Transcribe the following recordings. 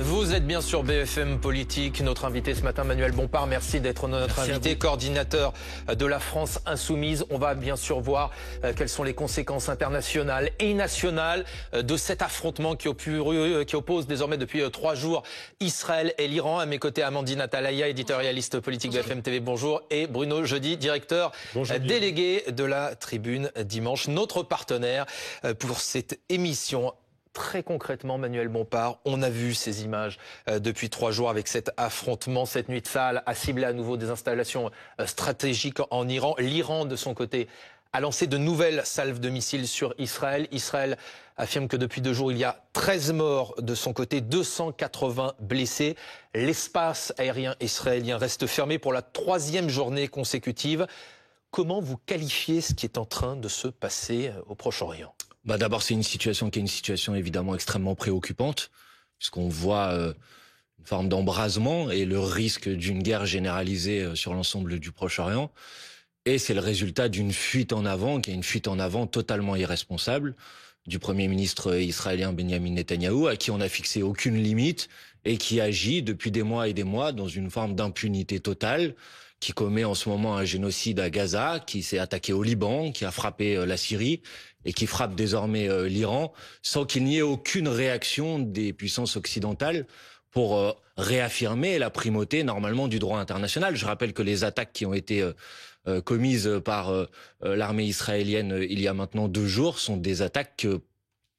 Vous êtes bien sur BFM Politique. Notre invité ce matin, Manuel Bompard, merci d'être notre invité, coordinateur de la France Insoumise. On va bien sûr voir quelles sont les conséquences internationales et nationales de cet affrontement qui oppose désormais depuis 3 jours Israël et l'Iran. À mes côtés, Amandine Atalaya, éditorialiste politique BFM TV, bonjour. Et Bruno Jeudi, directeur délégué de la Tribune Dimanche, notre partenaire pour cette émission. Très concrètement, Manuel Bompard, on a vu ces images depuis 3 jours avec cet affrontement. Cette nuit, Tsahal a ciblé à nouveau des installations stratégiques en Iran. L'Iran, de son côté, a lancé de nouvelles salves de missiles sur Israël. Israël affirme que depuis 2 jours, il y a 13 morts de son côté, 280 blessés. L'espace aérien israélien reste fermé pour la 3e journée consécutive. Comment vous qualifiez ce qui est en train de se passer au Proche-Orient ? D'abord, c'est une situation qui est une situation évidemment extrêmement préoccupante, puisqu'on voit une forme d'embrasement et le risque d'une guerre généralisée sur l'ensemble du Proche-Orient. Et c'est le résultat d'une fuite en avant, qui est une fuite en avant totalement irresponsable du Premier ministre israélien Benjamin Netanyahou, à qui on n'a fixé aucune limite et qui agit depuis des mois et des mois dans une forme d'impunité totale, qui commet en ce moment un génocide à Gaza, qui s'est attaqué au Liban, qui a frappé la Syrie et qui frappe désormais l'Iran, sans qu'il n'y ait aucune réaction des puissances occidentales pour réaffirmer la primauté normalement du droit international. Je rappelle que les attaques qui ont été commises par l'armée israélienne il y a maintenant 2 jours sont des attaques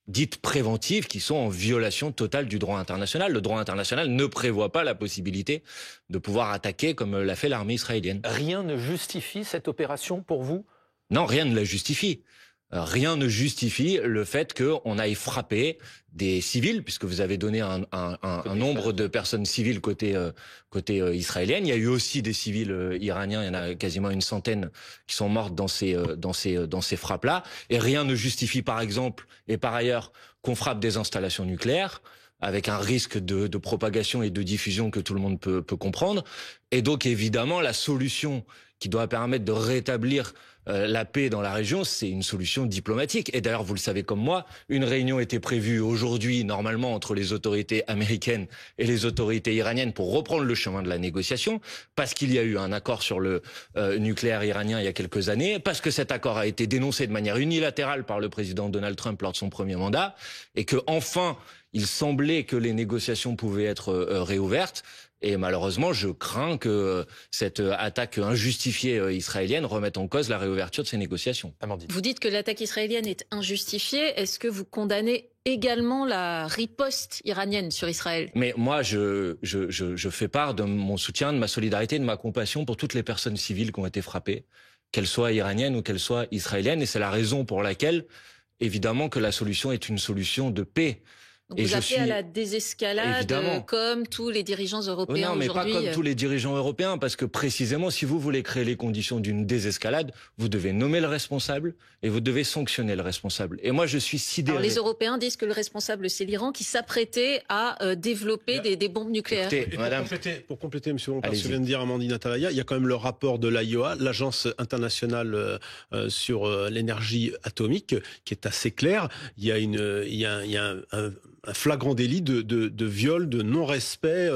dites préventives qui sont en violation totale du droit international. Le droit international ne prévoit pas la possibilité de pouvoir attaquer comme l'a fait l'armée israélienne. Rien ne justifie cette opération pour vous ? Non, rien ne la justifie. Rien ne justifie le fait qu'on aille frapper des civils, puisque vous avez donné un nombre de personnes civiles côté israélienne. Il y a eu aussi des civils iraniens, il y en a quasiment une centaine qui sont mortes dans ces frappes-là. Et rien ne justifie, par exemple, et par ailleurs, qu'on frappe des installations nucléaires, avec un risque de propagation et de diffusion que tout le monde peut comprendre. Et donc, évidemment, la solution qui doit permettre de rétablir la paix dans la région, c'est une solution diplomatique. Et d'ailleurs, vous le savez comme moi, une réunion était prévue aujourd'hui, normalement, entre les autorités américaines et les autorités iraniennes pour reprendre le chemin de la négociation, parce qu'il y a eu un accord sur le nucléaire iranien il y a quelques années, parce que cet accord a été dénoncé de manière unilatérale par le président Donald Trump lors de son premier mandat, et que enfin, il semblait que les négociations pouvaient être réouvertes. Et malheureusement, je crains que cette attaque injustifiée israélienne remette en cause la réouverture de ces négociations. Amandine. Vous dites que l'attaque israélienne est injustifiée. Est-ce que vous condamnez également la riposte iranienne sur Israël ? Mais moi, je fais part de mon soutien, de ma solidarité, de ma compassion pour toutes les personnes civiles qui ont été frappées, qu'elles soient iraniennes ou qu'elles soient israéliennes. Et c'est la raison pour laquelle, évidemment, que la solution est une solution de paix. Donc vous appelez à la désescalade, évidemment, comme tous les dirigeants européens aujourd'hui. Non, mais pas comme tous les dirigeants européens, parce que précisément, si vous voulez créer les conditions d'une désescalade, vous devez nommer le responsable et vous devez sanctionner le responsable. Et moi, je suis sidéré. Alors les Européens disent que le responsable, c'est l'Iran qui s'apprêtait à développer des bombes nucléaires. Écoutez, pour compléter, M. Bompard, ce que vient de dire Amandine Atalaya, il y a quand même le rapport de l'AIEA, l'Agence internationale sur l'énergie atomique, qui est assez clair. Il y a un flagrant délit de viol, de non-respect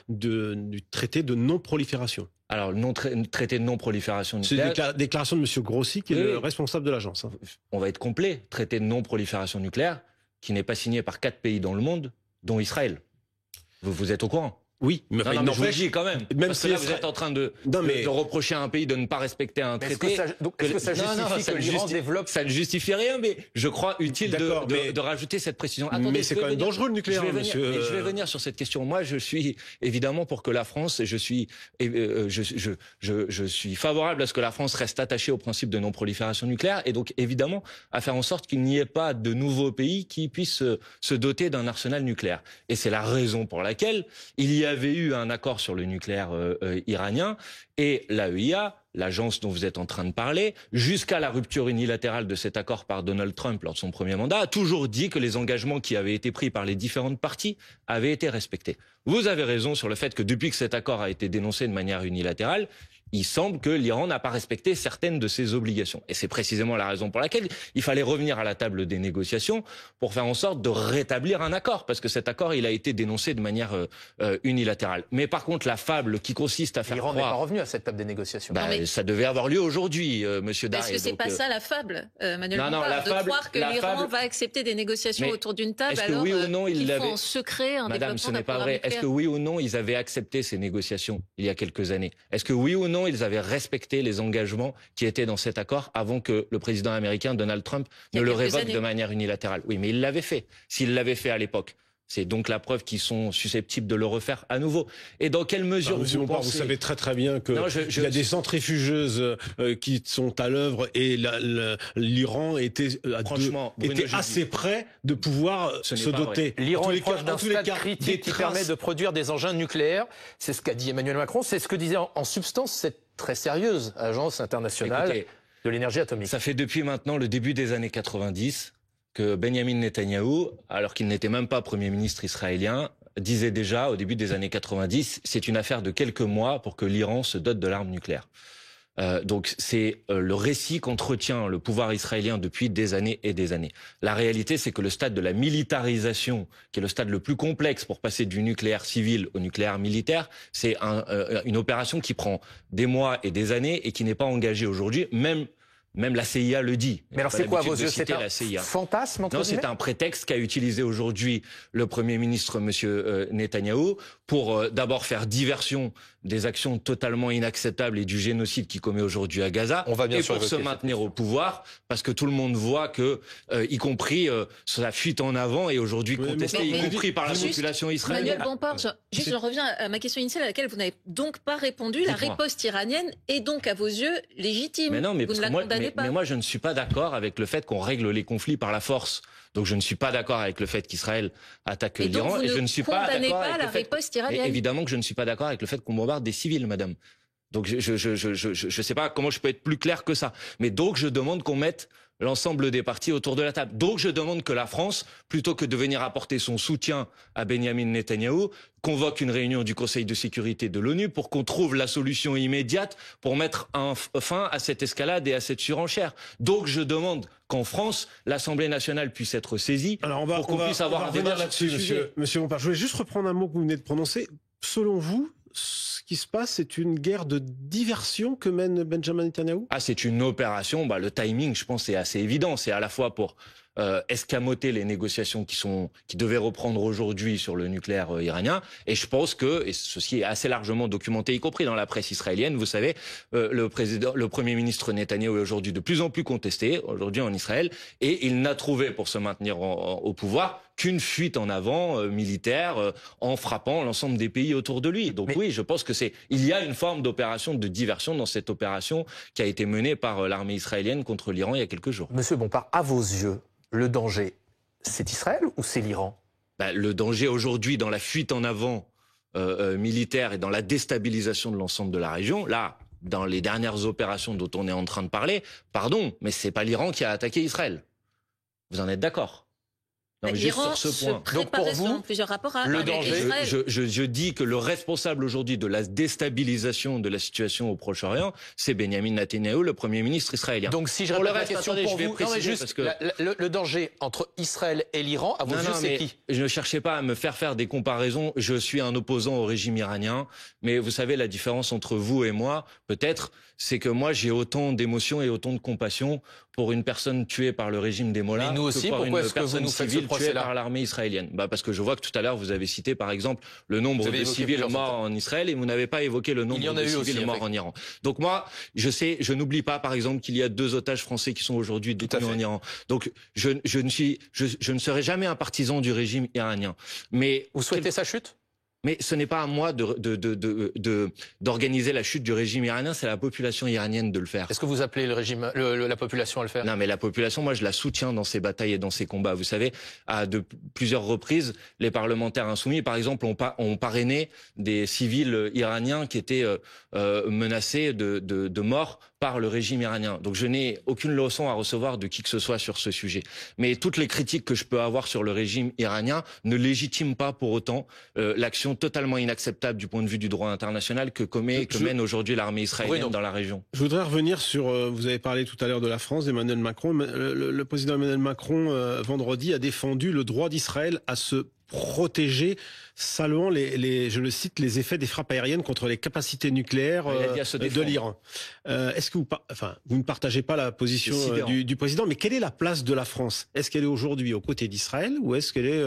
du traité de non-prolifération. Alors, le traité de non-prolifération nucléaire... C'est la déclaration de M. Grossi, qui est le responsable de l'agence. On va être complet. Traité de non-prolifération nucléaire, qui n'est pas signé par 4 pays dans le monde, dont Israël. Vous êtes au courant ? Oui, mais non, mais je vous le dis quand même. Parce que là, vous êtes en train de reprocher à un pays de ne pas respecter un traité. Est-ce que ça justifie que l'Iran développe... Ça ne justifie rien, mais je crois utile de rajouter cette précision. Attendez, mais c'est quand même dangereux le nucléaire, monsieur. Je vais venir sur cette question. Moi, je suis évidemment pour que la France, et je suis favorable à ce que la France reste attachée au principe de non-prolifération nucléaire, et donc évidemment à faire en sorte qu'il n'y ait pas de nouveaux pays qui puissent se doter d'un arsenal nucléaire. Et c'est la raison pour laquelle il y avait eu un accord sur le nucléaire iranien et l'AEIA, l'agence dont vous êtes en train de parler, jusqu'à la rupture unilatérale de cet accord par Donald Trump lors de son premier mandat, a toujours dit que les engagements qui avaient été pris par les différentes parties avaient été respectés. Vous avez raison sur le fait que depuis que cet accord a été dénoncé de manière unilatérale, il semble que l'Iran n'a pas respecté certaines de ses obligations. Et c'est précisément la raison pour laquelle il fallait revenir à la table des négociations pour faire en sorte de rétablir un accord, parce que cet accord, il a été dénoncé de manière unilatérale. Mais par contre, la fable qui consiste à faire l'Iran croire... n'est pas revenu à cette table des négociations. Ça devait avoir lieu aujourd'hui, monsieur Daré. Est-ce que c'est pas ça la fable, Manuel Bompard, de croire que l'Iran va accepter des négociations autour d'une table alors oui ou non, qu'ils font en secret un Madame, ce développement n'est pas vrai. nucléaire. Est-ce que oui ou non, ils avaient accepté ces négociations il y a quelques années? Est-ce que oui ou non, ils avaient respecté les engagements qui étaient dans cet accord avant que le président américain Donald Trump ne le révoque de manière unilatérale? Oui, mais il l'avait fait. S'il l'avait fait à l'époque, c'est donc la preuve qu'ils sont susceptibles de le refaire à nouveau. Et dans quelle mesure Monsieur Bompard, vous savez très très bien que il y a des centrifugeuses qui sont à l'œuvre et l'Iran était assez près de pouvoir se doter. L'Iran est proche d'un stade critique qui permet de produire des engins nucléaires. C'est ce qu'a dit Emmanuel Macron. C'est ce que disait en substance cette très sérieuse agence internationale de l'énergie atomique. Ça fait depuis maintenant le début des années 90 que Benjamin Netanyahou, alors qu'il n'était même pas Premier ministre israélien, disait déjà au début des années 90, c'est une affaire de quelques mois pour que l'Iran se dote de l'arme nucléaire. Donc c'est le récit qu'entretient le pouvoir israélien depuis des années et des années. La réalité, c'est que le stade de la militarisation, qui est le stade le plus complexe pour passer du nucléaire civil au nucléaire militaire, c'est une opération qui prend des mois et des années et qui n'est pas engagée aujourd'hui, même la CIA le dit. Mais alors c'est quoi à vos yeux? C'est un fantasme entre guillemets ? Non, c'est un prétexte qu'a utilisé aujourd'hui le Premier ministre, Monsieur Netanyahou, pour d'abord faire diversion des actions totalement inacceptables et du génocide qu'il commet aujourd'hui à Gaza, et pour se maintenir au pouvoir, parce que tout le monde voit que, y compris sa fuite en avant est aujourd'hui contestée, y compris par la population israélienne. Manuel Bompard, je reviens à ma question initiale à laquelle vous n'avez donc pas répondu. La riposte iranienne est donc à vos yeux légitime. Mais non, mais vous ne la condamnez pas. Mais moi, je ne suis pas d'accord avec le fait qu'on règle les conflits par la force. Donc je ne suis pas d'accord avec le fait qu'Israël attaque l'Iran, et je ne suis pas d'accord avec la riposte iranienne. Évidemment que je ne suis pas d'accord avec le fait qu'on bombarde des civils, madame. Donc je sais pas comment je peux être plus clair que ça. Mais donc je demande qu'on mette l'ensemble des partis autour de la table. Donc je demande que la France, plutôt que de venir apporter son soutien à Benjamin Netanyahou, convoque une réunion du Conseil de sécurité de l'ONU pour qu'on trouve la solution immédiate pour mettre fin à cette escalade et à cette surenchère. Donc je demande qu'en France, l'Assemblée nationale puisse être saisie pour qu'on puisse avoir un débat là-dessus. Monsieur Bompard, je voulais juste reprendre un mot que vous venez de prononcer. Selon vous, ce qui se passe, c'est une guerre de diversion que mène Benjamin Netanyahou? C'est une opération. Le timing, je pense, est assez évident. C'est à la fois pour escamoter les négociations qui devaient reprendre aujourd'hui sur le nucléaire iranien. Et je pense que, et ceci est assez largement documenté, y compris dans la presse israélienne, vous savez, le Premier ministre Netanyahou est aujourd'hui de plus en plus contesté, aujourd'hui en Israël, et il n'a trouvé pour se maintenir au pouvoir qu'une fuite en avant militaire en frappant l'ensemble des pays autour de lui. Donc oui, je pense que il y a une forme d'opération de diversion dans cette opération qui a été menée par l'armée israélienne contre l'Iran il y a quelques jours. Monsieur Bompard, à vos yeux, le danger, c'est Israël ou c'est l'Iran? Le danger aujourd'hui dans la fuite en avant militaire et dans la déstabilisation de l'ensemble de la région, là, dans les dernières opérations dont on est en train de parler, pardon, mais c'est pas l'Iran qui a attaqué Israël. Vous en êtes d'accord? Non, mais juste sur ce point. Donc pour vous, plusieurs rapports le danger, je dis que le responsable aujourd'hui de la déstabilisation de la situation au Proche-Orient, c'est Benjamin Netanyahou, le Premier ministre israélien. Donc si je répète la question pour vous, le danger entre Israël et l'Iran, à vos yeux, c'est qui? Je ne cherchais pas à me faire des comparaisons. Je suis un opposant au régime iranien, mais vous savez la différence entre vous et moi, peut-être, c'est que moi j'ai autant d'émotions et autant de compassion pour une personne tuée par le régime des Mollahs que pour une personne civile tuée par l'armée israélienne. Parce que je vois que tout à l'heure vous avez cité par exemple le nombre de civils morts en Israël et vous n'avez pas évoqué le nombre de civils morts en Iran. Donc moi, je n'oublie pas par exemple qu'il y a 2 otages français qui sont aujourd'hui détenus en Iran. Donc je ne serai jamais un partisan du régime iranien. Mais vous souhaitez sa chute? Mais ce n'est pas à moi d'organiser la chute du régime iranien, c'est à la population iranienne de le faire. Est-ce que vous appelez la population à le faire? Non, mais la population, moi, je la soutiens dans ses batailles et dans ses combats. Vous savez, à plusieurs reprises, les parlementaires insoumis, par exemple, ont parrainé des civils iraniens qui étaient menacés de mort par le régime iranien. Donc je n'ai aucune leçon à recevoir de qui que ce soit sur ce sujet. Mais toutes les critiques que je peux avoir sur le régime iranien ne légitiment pas pour autant l'action action totalement inacceptable du point de vue du droit international que mène aujourd'hui l'armée israélienne dans la région. Je voudrais revenir sur, vous avez parlé tout à l'heure de la France, d'Emmanuel Macron. Le président Emmanuel Macron, vendredi, a défendu le droit d'Israël à se protéger, saluant je le cite, les effets des frappes aériennes contre les capacités nucléaires de l'Iran. Est-ce que vous ne partagez pas la position du président, mais quelle est la place de la France? Est-ce qu'elle est aujourd'hui aux côtés d'Israël ou est-ce qu'elle est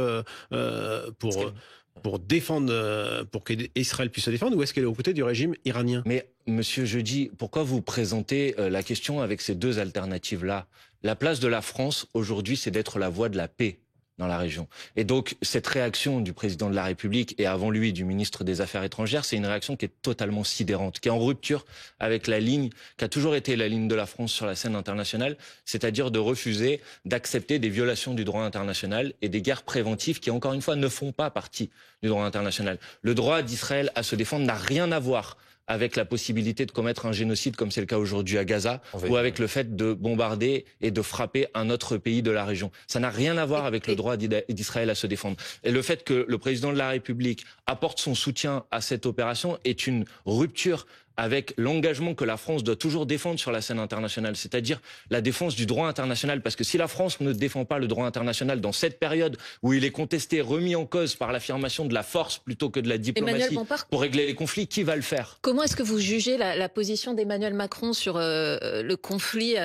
pour défendre, pour qu'Israël puisse se défendre, ou est-ce qu'elle est aux côtés du régime iranien? Mais Monsieur Jeudi, pourquoi vous présentez la question avec ces deux alternatives-là? La place de la France aujourd'hui, c'est d'être la voix de la paix dans la région. Et donc, cette réaction du président de la République et avant lui du ministre des Affaires étrangères, c'est une réaction qui est totalement sidérante, qui est en rupture avec la ligne qui a toujours été la ligne de la France sur la scène internationale, c'est-à-dire de refuser d'accepter des violations du droit international et des guerres préventives qui, encore une fois, ne font pas partie du droit international. Le droit d'Israël à se défendre n'a rien à voir avec la possibilité de commettre un génocide comme c'est le cas aujourd'hui à Gaza, ou avec le fait de bombarder et de frapper un autre pays de la région. Ça n'a rien à voir avec le droit d'Israël à se défendre. Et le fait que le président de la République apporte son soutien à cette opération est une rupture avec l'engagement que la France doit toujours défendre sur la scène internationale, c'est-à-dire la défense du droit international. Parce que si la France ne défend pas le droit international dans cette période où il est contesté, remis en cause par l'affirmation de la force plutôt que de la diplomatie pour régler les conflits, qui va le faire? Comment est-ce que vous jugez la position d'Emmanuel Macron sur le conflit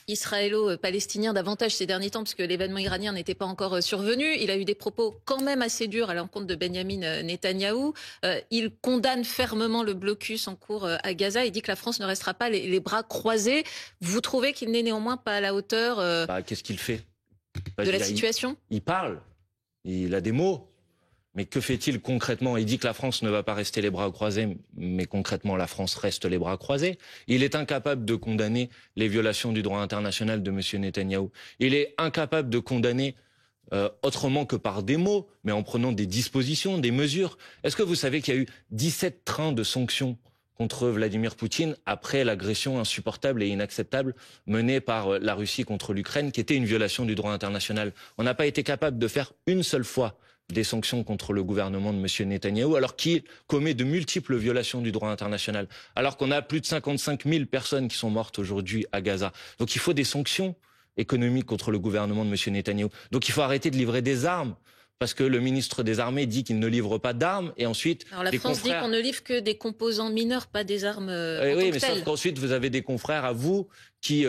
israélo-palestinien davantage ces derniers temps, puisque l'événement iranien n'était pas encore survenu? Il a eu des propos quand même assez durs à l'encontre de Benyamin Netanyahou. Il condamne fermement le blocus en cours à Gaza. Il dit que la France ne restera pas les bras croisés. Vous trouvez qu'il n'est néanmoins pas à la hauteur qu'est-ce qu'il fait de la situation? Il parle, il a des mots. Mais que fait-il concrètement? Il dit que la France ne va pas rester les bras croisés, mais concrètement, la France reste les bras croisés. Il est incapable de condamner les violations du droit international de M. Netanyahou. Il est incapable de condamner autrement que par des mots, mais en prenant des dispositions, des mesures. Est-ce que vous savez qu'il y a eu 17 trains de sanctions contre Vladimir Poutine après l'agression insupportable et inacceptable menée par la Russie contre l'Ukraine, qui était une violation du droit international? On n'a pas été capable de faire une seule fois des sanctions contre le gouvernement de M. Netanyahou, alors qu'il commet de multiples violations du droit international, alors qu'on a plus de 55 000 personnes qui sont mortes aujourd'hui à Gaza. Donc il faut des sanctions économiques contre le gouvernement de M. Netanyahou. Donc il faut arrêter de livrer des armes, parce que le ministre des Armées dit qu'il ne livre pas d'armes, et ensuite... Alors la France dit qu'on ne livre que des composants mineurs, pas des armes oui, mais sauf qu'ensuite vous avez des confrères à vous qui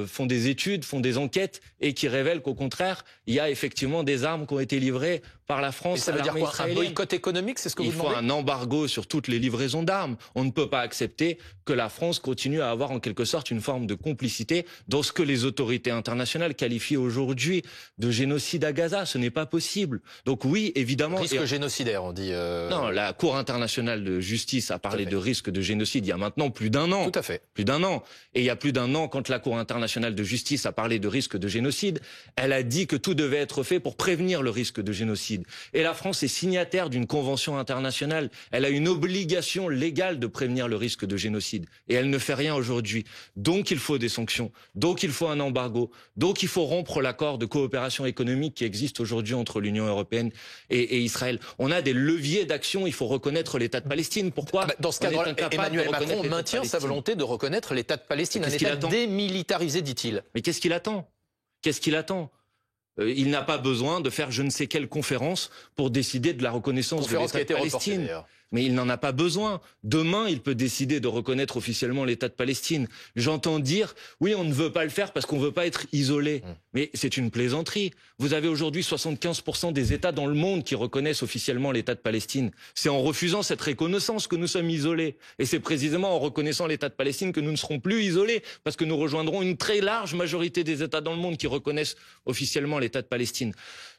font des études, font des enquêtes, et qui révèlent qu'au contraire, il y a effectivement des armes qui ont été livrées par la France à l'armée israélienne. Ça veut dire quoi? Un boycott économique, c'est ce que vous demandez? Il faut un embargo sur toutes les livraisons d'armes. On ne peut pas accepter que la France continue à avoir en quelque sorte une forme de complicité dans ce que les autorités internationales qualifient aujourd'hui de génocide à Gaza. Ce n'est pas possible. Donc oui, évidemment... Risque génocidaire, on dit... Non, la Cour internationale de justice a parlé de risque de génocide il y a maintenant plus d'un an. Tout à fait. Plus d'un an. Et il y a plus d'un an, quand la Cour internationale de justice a parlé de risque de génocide, elle a dit que tout devait être fait pour prévenir le risque de génocide. Et la France est signataire d'une convention internationale. Elle a une obligation légale de prévenir le risque de génocide. Et elle ne fait rien aujourd'hui. Donc il faut des sanctions. Donc il faut un embargo. Donc il faut rompre l'accord de coopération économique qui existe aujourd'hui entre l'Union européenne et Israël. On a des leviers d'action. Il faut reconnaître l'État de Palestine. Pourquoi? Dans ce cadre, Emmanuel Macron maintient sa volonté de reconnaître l'État de Palestine. Un État démilitarisé, dit-il. Mais qu'est-ce qu'il attend? Qu'est-ce qu'il attend? Il n'a pas besoin de faire je ne sais quelle conférence pour décider de la reconnaissance de l'État de Palestine. Mais il n'en a pas besoin. Demain, il peut décider de reconnaître officiellement l'État de Palestine. J'entends dire, oui, on ne veut pas le faire parce qu'on ne veut pas être isolé. Mais c'est une plaisanterie. Vous avez aujourd'hui 75% des États dans le monde qui reconnaissent officiellement l'État de Palestine. C'est en refusant cette reconnaissance que nous sommes isolés. Et c'est précisément en reconnaissant l'État de Palestine que nous ne serons plus isolés, parce que nous rejoindrons une très large majorité des États dans le monde qui reconnaissent officiellement l'État de Palestine.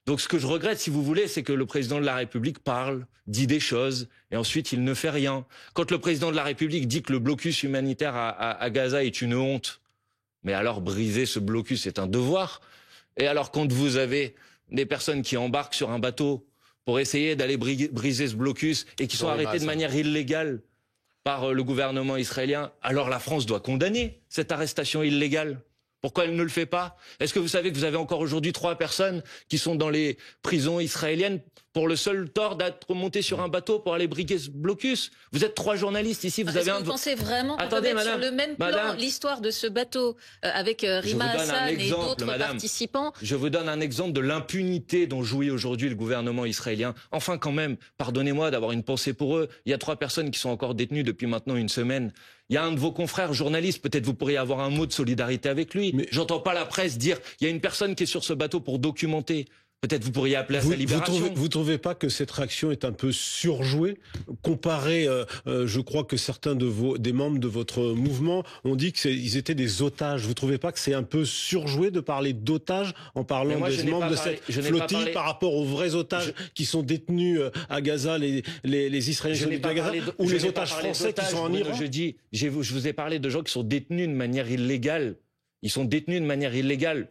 Donc ce que je regrette, si vous voulez, c'est que le président de la République parle, dit des choses, et ensuite il ne fait rien. Quand le président de la République dit que le blocus humanitaire à Gaza est une honte, mais alors briser ce blocus est un devoir. Et alors quand vous avez des personnes qui embarquent sur un bateau pour essayer d'aller briser ce blocus et qui sont arrêtées de manière illégale par le gouvernement israélien, alors la France doit condamner cette arrestation illégale. Pourquoi elle ne le fait pas? Est-ce que vous savez que vous avez encore aujourd'hui 3 personnes qui sont dans les prisons israéliennes pour le seul tort d'être monté sur un bateau pour aller briguer ce blocus. Vous êtes 3 journalistes ici, vous avez un... Vous pensez vraiment qu'on peut mettre sur le même plan l'histoire de ce bateau avec Rima Hassan et d'autres participants? Je vous donne un exemple de l'impunité dont jouit aujourd'hui le gouvernement israélien. Enfin, quand même, pardonnez-moi d'avoir une pensée pour eux. Il y a 3 personnes qui sont encore détenues depuis maintenant une semaine. Il y a un de vos confrères journalistes, peut-être vous pourriez avoir un mot de solidarité avec lui. Mais j'entends pas la presse dire il y a une personne qui est sur ce bateau pour documenter. Peut-être vous pourriez appeler à sa libération. Vous trouvez pas que cette réaction est un peu surjouée comparé je crois que certains des membres de votre mouvement ont dit qu'ils étaient des otages. Vous trouvez pas que c'est un peu surjoué de parler d'otages en parlant des membres de cette flottille par rapport aux vrais otages qui sont détenus à Gaza, les Israéliens à Gaza, ou les otages français qui sont en Iran? Je vous ai parlé de gens qui sont détenus de manière illégale. Ils sont détenus de manière illégale.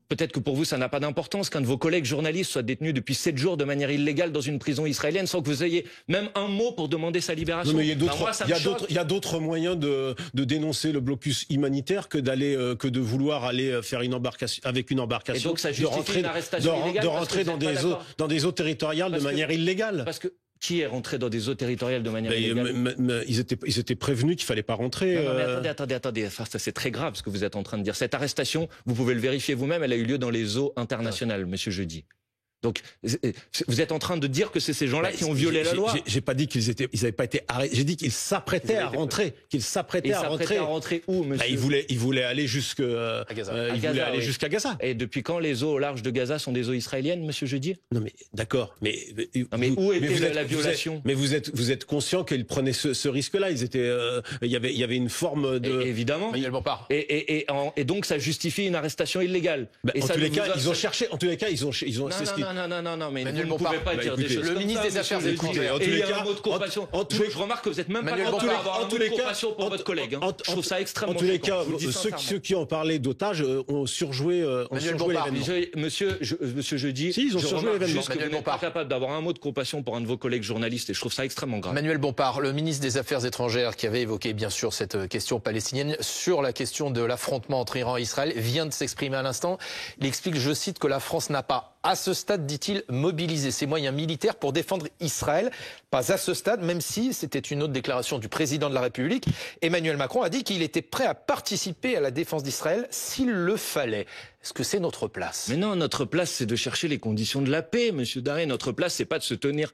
Peut-être que pour vous, ça n'a pas d'importance qu'un de vos collègues journalistes soit détenu depuis 7 jours de manière illégale dans une prison israélienne sans que vous ayez même un mot pour demander sa libération. Non, mais il y a d'autres moyens de dénoncer le blocus humanitaire que de vouloir aller faire une embarcation avec une embarcation. Et donc ça justifie une arrestation illégale de rentrer dans des eaux territoriales de manière illégale. Parce que qui est rentré dans des eaux territoriales de manière illégale? Ils étaient prévenus qu'il fallait pas rentrer. Non, mais attendez. Enfin, ça c'est très grave ce que vous êtes en train de dire. Cette arrestation, vous pouvez le vérifier vous-même, elle a eu lieu dans les eaux internationales, Monsieur Jeudi. Donc, vous êtes en train de dire que c'est ces gens-là qui ont violé la loi. J'ai pas dit qu'ils avaient pas été arrêtés. J'ai dit qu'ils s'apprêtaient à rentrer. Qu'ils s'apprêtaient à rentrer. À rentrer où, monsieur? Ils voulaient aller jusqu'à Gaza. Et depuis quand les eaux au large de Gaza sont des eaux israéliennes, Monsieur Jeudi? Non, mais d'accord. Mais où était la violation? Mais vous êtes conscient qu'ils prenaient ce risque-là. Ils étaient. Il y avait une forme de. Évidemment. Et donc ça justifie une arrestation illégale. En tous les cas, ils ont cherché. En tous les cas, ils ont. Non, mais vous ne pouvez pas dire des choses comme ça. Le ministre des Affaires étrangères. Et il y a un mot de compassion. Je remarque que vous n'êtes même pas capable d'avoir un mot de compassion pour votre collègue. Je trouve ça extrêmement choquant. En tous les cas, ceux qui ont parlé d'otages ont surjoué l'événement. Monsieur Jeudi, ils ont surjoué l'événement. Juste que vous n'êtes pas capable d'avoir un mot de compassion pour un de vos collègues journalistes et je trouve ça extrêmement grave. Manuel Bompard, le ministre des Affaires étrangères qui avait évoqué bien sûr cette question palestinienne sur la question de l'affrontement entre Iran et Israël vient de s'exprimer à l'instant. Il explique, je cite, que la France n'a pas à ce stade, dit-il, mobiliser ses moyens militaires pour défendre Israël. Pas à ce stade, même si c'était une autre déclaration du président de la République. Emmanuel Macron a dit qu'il était prêt à participer à la défense d'Israël s'il le fallait. Est-ce que c'est notre place? Mais non, notre place, c'est de chercher les conditions de la paix, Monsieur Daré. Notre place, c'est pas de se tenir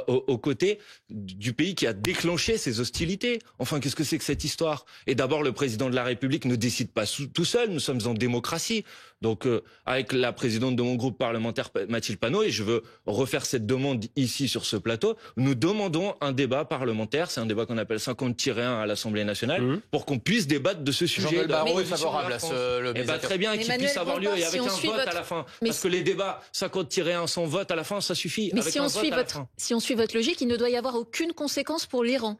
aux côtés du pays qui a déclenché ces hostilités. Enfin, qu'est-ce que c'est que cette histoire? Et d'abord, le président de la République ne décide pas tout seul. Nous sommes en démocratie. Donc, avec la présidente de mon groupe parlementaire, Mathilde Panot, et je veux refaire cette demande ici sur ce plateau, nous demandons un débat parlementaire. C'est un débat qu'on appelle 50-1 à l'Assemblée nationale, pour qu'on puisse débattre de ce sujet. Jean-Noël Barrot est favorable à ce... très bien, qu'il puisse avoir lieu et avec un vote à la fin. Parce que les débats 50-1 sans vote à la fin, ça suffit. Mais si on suit votre logique, il ne doit y avoir aucune conséquence pour l'Iran.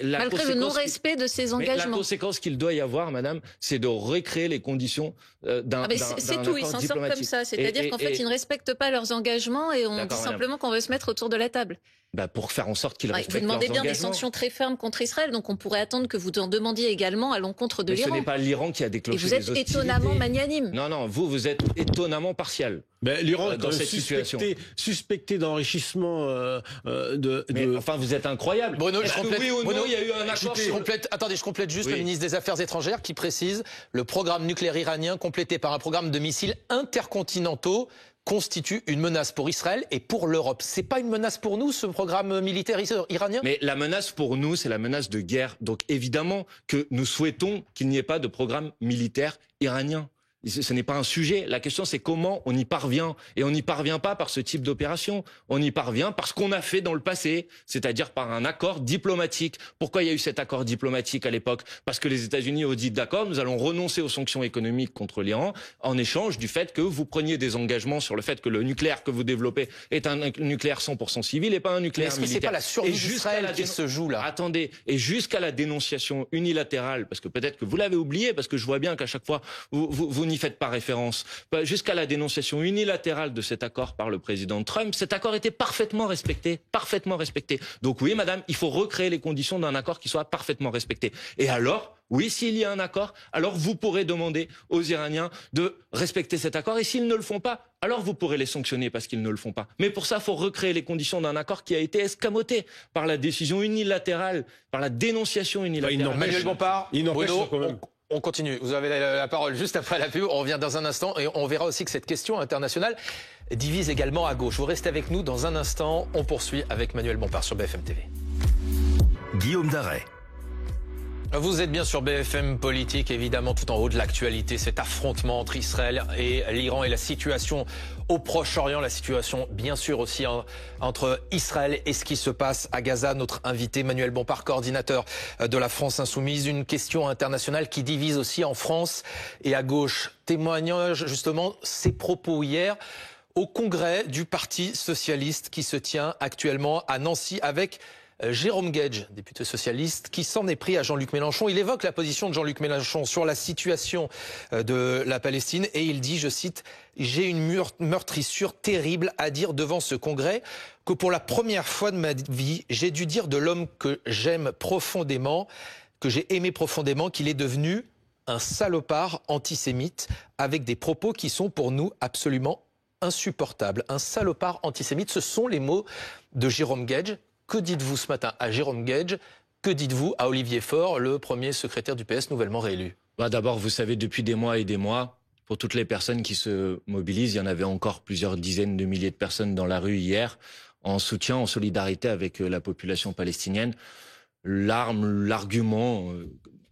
Malgré le non-respect de ses engagements. La conséquence qu'il doit y avoir, madame, c'est de recréer les conditions d'un accord diplomatique. C'est tout, ils s'en sortent comme ça. C'est-à-dire qu'en fait, ils ne respectent pas leurs engagements et on dit simplement qu'on veut se mettre autour de la table. Pour faire en sorte qu'ils respectent leurs engagements. Vous demandez bien des sanctions très fermes contre Israël, donc on pourrait attendre que vous en demandiez également à l'encontre de l'Iran. Ce n'est pas l'Iran qui a déclenché les hostilités. Et vous êtes étonnamment magnanime. Non, vous êtes étonnamment partial. L'Iran est dans cette situation. Suspecté d'enrichissement enfin, vous êtes incroyable. Bruno, je complète. Oui ou non, il y a eu un accord. Je complète juste le ministre des Affaires étrangères qui précise le programme nucléaire iranien complété par un programme de missiles intercontinentaux constitue une menace pour Israël et pour l'Europe. C'est pas une menace pour nous, ce programme militaire iranien? Mais la menace pour nous, c'est la menace de guerre. Donc évidemment que nous souhaitons qu'il n'y ait pas de programme militaire iranien. Ce n'est pas un sujet. La question, c'est comment on y parvient. Et on n'y parvient pas par ce type d'opération. On y parvient par ce qu'on a fait dans le passé, c'est-à-dire par un accord diplomatique. Pourquoi il y a eu cet accord diplomatique à l'époque? Parce que les États-Unis ont dit d'accord, nous allons renoncer aux sanctions économiques contre l'Iran en échange du fait que vous preniez des engagements sur le fait que le nucléaire que vous développez est un nucléaire 100% civil et pas un nucléaire militaire. Est-ce que c'est pas la survie d'Israël qui se joue là? Attendez, et jusqu'à la dénonciation unilatérale, parce que peut-être que vous l'avez oublié, parce que je vois bien qu'à chaque fois vous n'y faites pas référence. Jusqu'à la dénonciation unilatérale de cet accord par le président Trump, cet accord était parfaitement respecté, parfaitement respecté. Donc oui, madame, il faut recréer les conditions d'un accord qui soit parfaitement respecté. Et alors, oui, s'il y a un accord, alors vous pourrez demander aux Iraniens de respecter cet accord. Et s'ils ne le font pas, alors vous pourrez les sanctionner parce qu'ils ne le font pas. Mais pour ça, il faut recréer les conditions d'un accord qui a été escamoté par la décision unilatérale, par la dénonciation unilatérale. Manuel Bompard, Bruno, quand même. on continue. Vous avez la parole juste après la pub. On revient dans un instant et on verra aussi que cette question internationale divise également à gauche. Vous restez avec nous dans un instant. On poursuit avec Manuel Bompard sur BFM TV. Guillaume Daret. Vous êtes bien sur BFM Politique, évidemment, tout en haut de l'actualité, cet affrontement entre Israël et l'Iran et la situation au Proche-Orient, la situation bien sûr aussi entre Israël et ce qui se passe à Gaza. Notre invité Manuel Bompard, coordinateur de la France Insoumise, une question internationale qui divise aussi en France et à gauche. Témoignage justement ces propos hier au congrès du Parti socialiste qui se tient actuellement à Nancy avec Jérôme Guedj, député socialiste, qui s'en est pris à Jean-Luc Mélenchon. Il évoque la position de Jean-Luc Mélenchon sur la situation de la Palestine et il dit, je cite, « J'ai une meurtrissure terrible à dire devant ce congrès que pour la première fois de ma vie, j'ai dû dire de l'homme que j'aime profondément, que j'ai aimé profondément, qu'il est devenu un salopard antisémite avec des propos qui sont pour nous absolument insupportables. Un salopard antisémite, ce sont les mots de Jérôme Guedj. Que dites-vous ce matin à Jérôme Guedj? Que dites-vous à Olivier Faure, le premier secrétaire du PS nouvellement réélu? D'abord, vous savez, depuis des mois et des mois, pour toutes les personnes qui se mobilisent, il y en avait encore plusieurs dizaines de milliers de personnes dans la rue hier, en soutien, en solidarité avec la population palestinienne. L'argument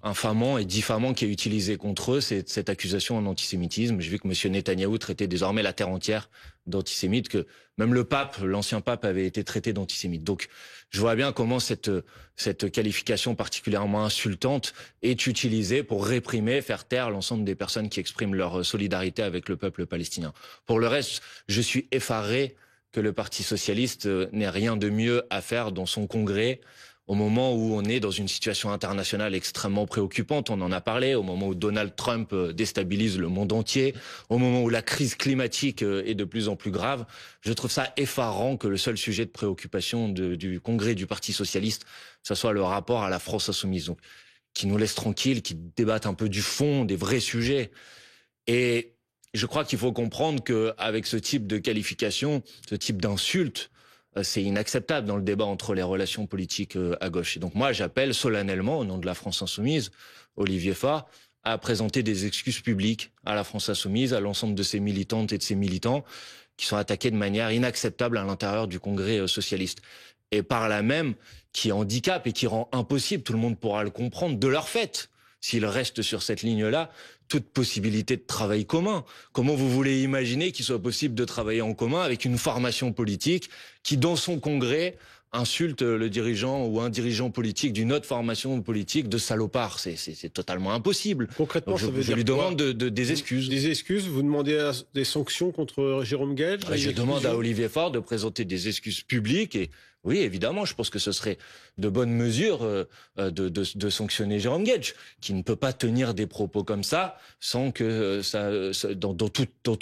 infamant et diffamant qui est utilisé contre eux, c'est cette accusation en antisémitisme. J'ai vu que M. Netanyahou traitait désormais la terre entière d'antisémite, que même le pape, l'ancien pape, avait été traité d'antisémite. Donc je vois bien comment cette qualification particulièrement insultante est utilisée pour réprimer, faire taire l'ensemble des personnes qui expriment leur solidarité avec le peuple palestinien. Pour le reste, je suis effaré que le Parti socialiste n'ait rien de mieux à faire dans son congrès, au moment où on est dans une situation internationale extrêmement préoccupante, on en a parlé, au moment où Donald Trump déstabilise le monde entier, au moment où la crise climatique est de plus en plus grave. Je trouve ça effarant que le seul sujet de préoccupation du congrès du Parti socialiste, ce soit le rapport à la France insoumise, donc, qui nous laisse tranquilles, qui débattent un peu du fond, des vrais sujets. Et je crois qu'il faut comprendre qu'avec ce type de qualification, ce type d'insulte, c'est inacceptable dans le débat entre les relations politiques à gauche. Et donc moi, j'appelle solennellement, au nom de la France Insoumise, Olivier Faure, à présenter des excuses publiques à la France Insoumise, à l'ensemble de ses militantes et de ses militants, qui sont attaqués de manière inacceptable à l'intérieur du Congrès socialiste. Et par là même, qui handicape et qui rend impossible, tout le monde pourra le comprendre, de leur fait, s'ils restent sur cette ligne-là, toute possibilité de travail commun. Comment vous voulez imaginer qu'il soit possible de travailler en commun avec une formation politique qui, dans son congrès, insulte le dirigeant ou un dirigeant politique d'une autre formation politique de salopard? C'est totalement impossible. Concrètement, donc je lui demande des excuses. Des excuses? Vous demandez des sanctions contre Jérôme Guedj? Je demande à Olivier Faure de présenter des excuses publiques et oui, évidemment, je pense que ce serait de bonnes mesures de sanctionner Jérôme Guedj, qui ne peut pas tenir des propos comme ça sans que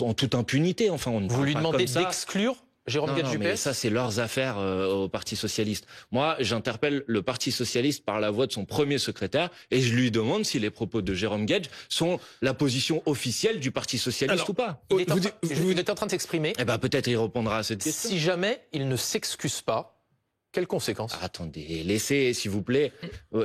en toute impunité. Enfin, on ne Vous lui parle pas demandez comme ça. D'exclure Jérôme Guedj du mais PS? ça, c'est leurs affaires au Parti socialiste. Moi, j'interpelle le Parti socialiste par la voix de son premier secrétaire et je lui demande si les propos de Jérôme Guedj sont la position officielle du Parti socialiste ou pas. Vous êtes en train de s'exprimer. Eh ben, peut-être il répondra à cette question. Si jamais il ne s'excuse pas, quelles conséquences? Attendez, laissez, s'il vous plaît.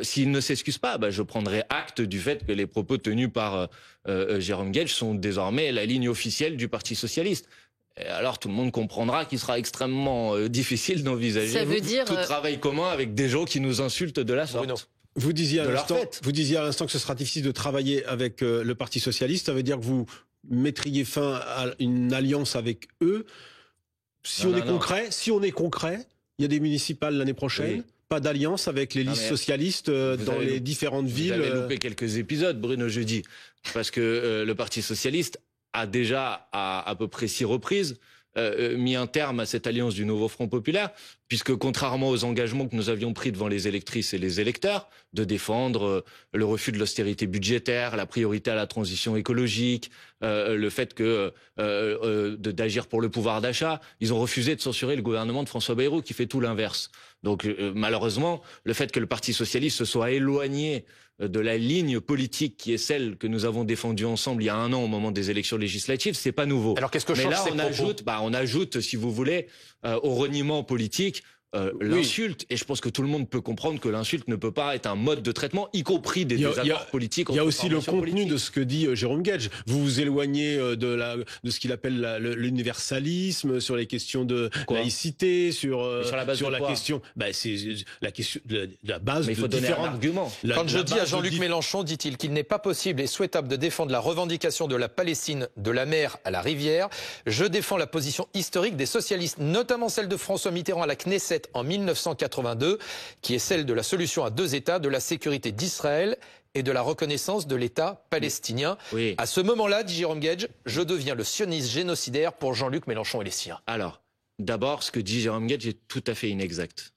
S'il ne s'excuse pas, je prendrai acte du fait que les propos tenus par Jérôme Guedj sont désormais la ligne officielle du Parti socialiste. Et alors tout le monde comprendra qu'il sera extrêmement difficile d'envisager tout travail commun avec des gens qui nous insultent de la sorte. Bruno. Vous disiez à l'instant que ce sera difficile de travailler avec le Parti socialiste. Ça veut dire que vous mettriez fin à une alliance avec eux. Si on est concret, il y a des municipales l'année prochaine. Oui. Pas d'alliance avec les listes socialistes dans les différentes villes. Vous avez loupé quelques épisodes, Bruno, jeudi. Parce que le Parti socialiste a déjà, à peu près 6 reprises, mis un terme à cette alliance du Nouveau Front Populaire, puisque contrairement aux engagements que nous avions pris devant les électrices et les électeurs, de défendre le refus de l'austérité budgétaire, la priorité à la transition écologique, le fait que d'agir pour le pouvoir d'achat, ils ont refusé de censurer le gouvernement de François Bayrou qui fait tout l'inverse. Donc malheureusement, le fait que le Parti socialiste se soit éloigné de la ligne politique qui est celle que nous avons défendue ensemble il y a un an au moment des élections législatives, c'est pas nouveau. Alors qu'est-ce que change ces propos ? On ajoute, si vous voulez, au reniement politique, l'insulte, et je pense que tout le monde peut comprendre que l'insulte ne peut pas être un mode de traitement, y compris des désaccords politiques. Il y a aussi le contenu de ce que dit Jérôme Guedj. Vous vous éloignez de ce qu'il appelle l'universalisme, sur les questions de laïcité, sur la question. C'est la question de la base. Mais il faut donner un argument. Quand je dis à Jean-Luc Mélenchon, dit-il, qu'il n'est pas possible et souhaitable de défendre la revendication de la Palestine de la mer à la rivière, je défends la position historique des socialistes, notamment celle de François Mitterrand à la Knesset en 1982, qui est celle de la solution à 2 États, de la sécurité d'Israël et de la reconnaissance de l'État palestinien. Oui. À ce moment-là, dit Jérôme Guedj, je deviens le sioniste génocidaire pour Jean-Luc Mélenchon et les siens. Alors, d'abord, ce que dit Jérôme Guedj est tout à fait inexact.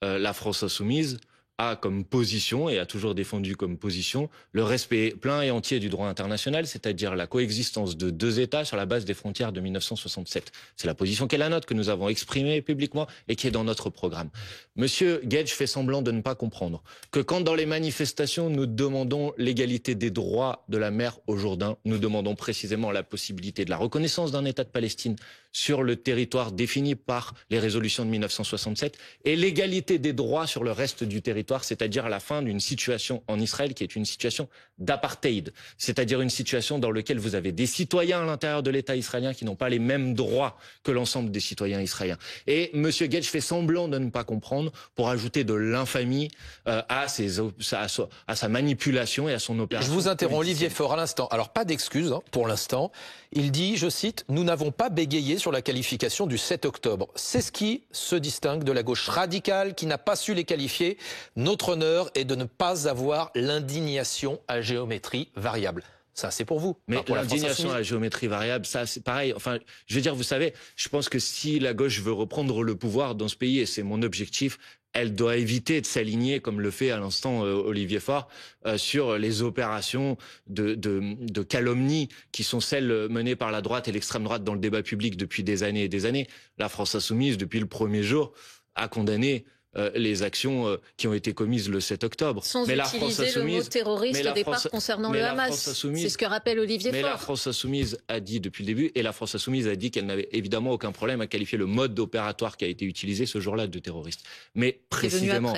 La France insoumise a comme position, et a toujours défendu comme position, le respect plein et entier du droit international, c'est-à-dire la coexistence de 2 États sur la base des frontières de 1967. C'est la position qui est la nôtre, que nous avons exprimée publiquement et qui est dans notre programme. Monsieur Guedj fait semblant de ne pas comprendre que quand dans les manifestations nous demandons l'égalité des droits de la mer au Jourdain, nous demandons précisément la possibilité de la reconnaissance d'un État de Palestine sur le territoire défini par les résolutions de 1967 et l'égalité des droits sur le reste du territoire, c'est-à-dire à la fin d'une situation en Israël qui est une situation d'apartheid, c'est-à-dire une situation dans laquelle vous avez des citoyens à l'intérieur de l'État israélien qui n'ont pas les mêmes droits que l'ensemble des citoyens israéliens. Et M. Guedj fait semblant de ne pas comprendre pour ajouter de l'infamie à sa manipulation et à son opération. Je vous interromps, Olivier Faure, à l'instant. Alors pas d'excuses pour l'instant. Il dit, je cite, « Nous n'avons pas bégayé sur la qualification du 7 octobre. C'est ce qui se distingue de la gauche radicale qui n'a pas su les qualifier. Notre honneur est de ne pas avoir l'indignation à géométrie variable. » Ça, c'est pour vous. Mais l'indignation à la géométrie variable, ça, c'est pareil. Enfin, je veux dire, vous savez, je pense que si la gauche veut reprendre le pouvoir dans ce pays, et c'est mon objectif, elle doit éviter de s'aligner, comme le fait à l'instant Olivier Faure, sur les opérations de calomnie qui sont celles menées par la droite et l'extrême droite dans le débat public depuis des années et des années. La France insoumise, depuis le premier jour, a condamné les actions qui ont été commises le 7 octobre. Sans utiliser le mot terroriste au départ concernant le Hamas. C'est ce que rappelle Olivier Faure. Mais la France insoumise a dit depuis le début, et la France insoumise a dit qu'elle n'avait évidemment aucun problème à qualifier le mode opératoire qui a été utilisé ce jour-là de terroriste. Mais précisément,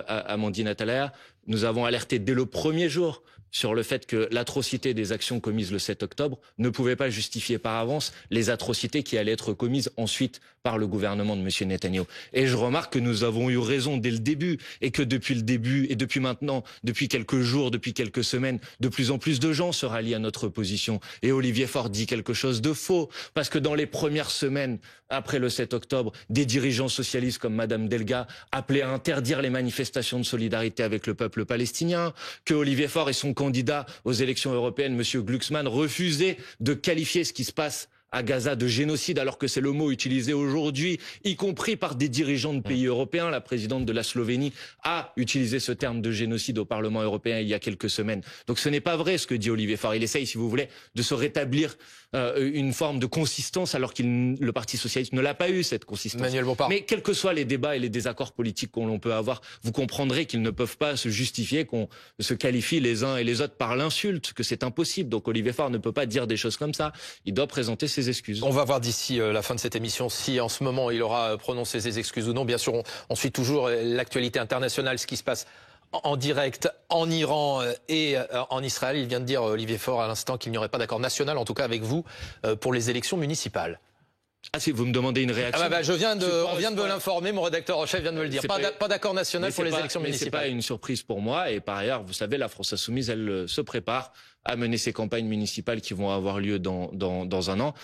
Amandine Atalaya, nous avons alerté dès le premier jour sur le fait que l'atrocité des actions commises le 7 octobre ne pouvait pas justifier par avance les atrocités qui allaient être commises ensuite par le gouvernement de M. Netanyahou. Et je remarque que nous avons eu raison dès le début, et que depuis le début, et depuis maintenant, depuis quelques jours, depuis quelques semaines, de plus en plus de gens se rallient à notre position. Et Olivier Faure dit quelque chose de faux, parce que dans les premières semaines après le 7 octobre, des dirigeants socialistes comme Madame Delga appelaient à interdire les manifestations de solidarité avec le peuple palestinien, que Olivier Faure et son candidat aux élections européennes, M. Glucksmann, refusaient de qualifier ce qui se passe à Gaza de génocide, alors que c'est le mot utilisé aujourd'hui, y compris par des dirigeants de pays européens. La présidente de la Slovénie a utilisé ce terme de génocide au Parlement européen il y a quelques semaines. Donc ce n'est pas vrai ce que dit Olivier Faure. Il essaye, si vous voulez, de se rétablir une forme de consistance, alors que le Parti socialiste ne l'a pas eu, cette consistance. Manuel Bompard. Mais quels que soient les débats et les désaccords politiques qu'on peut avoir, vous comprendrez qu'ils ne peuvent pas se justifier qu'on se qualifie les uns et les autres par l'insulte, que c'est impossible. Donc Olivier Faure ne peut pas dire des choses comme ça. Il doit présenter ses excuses. On va voir d'ici la fin de cette émission si en ce moment il aura prononcé ses excuses ou non. Bien sûr, on suit toujours l'actualité internationale, ce qui se passe en direct en Iran et en Israël. Il vient de dire, Olivier Faure, à l'instant, qu'il n'y aurait pas d'accord national, en tout cas avec vous, pour les élections municipales. Ah, si vous me demandez une réaction. On vient de me l'informer, mon rédacteur en chef vient de me le dire. Pas d'accord national pour les élections municipales. C'est pas une surprise pour moi, et par ailleurs, vous savez, la France insoumise, elle se prépare à mener ses campagnes municipales qui vont avoir lieu dans un an.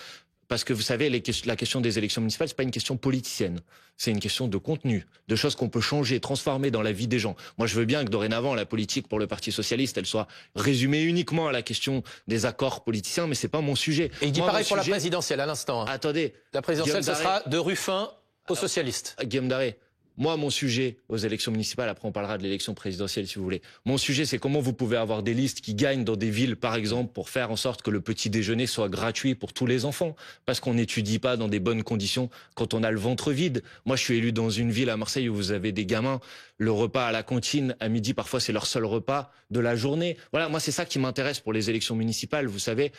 Parce que vous savez, la question des élections municipales, c'est pas une question politicienne. C'est une question de contenu, de choses qu'on peut changer, transformer dans la vie des gens. Moi, je veux bien que dorénavant, la politique pour le Parti socialiste, elle soit résumée uniquement à la question des accords politiciens, mais c'est pas mon sujet. Et il dit pareil pour la présidentielle à l'instant. Hein. Attendez. La présidentielle, ce sera de Ruffin aux socialistes. Guillaume Daré. Moi, mon sujet aux élections municipales, après on parlera de l'élection présidentielle si vous voulez. Mon sujet, c'est comment vous pouvez avoir des listes qui gagnent dans des villes, par exemple, pour faire en sorte que le petit déjeuner soit gratuit pour tous les enfants. Parce qu'on n'étudie pas dans des bonnes conditions quand on a le ventre vide. Moi, je suis élu dans une ville à Marseille où vous avez des gamins. Le repas à la cantine, à midi, parfois, c'est leur seul repas de la journée. Voilà, moi, c'est ça qui m'intéresse pour les élections municipales. Vous savez,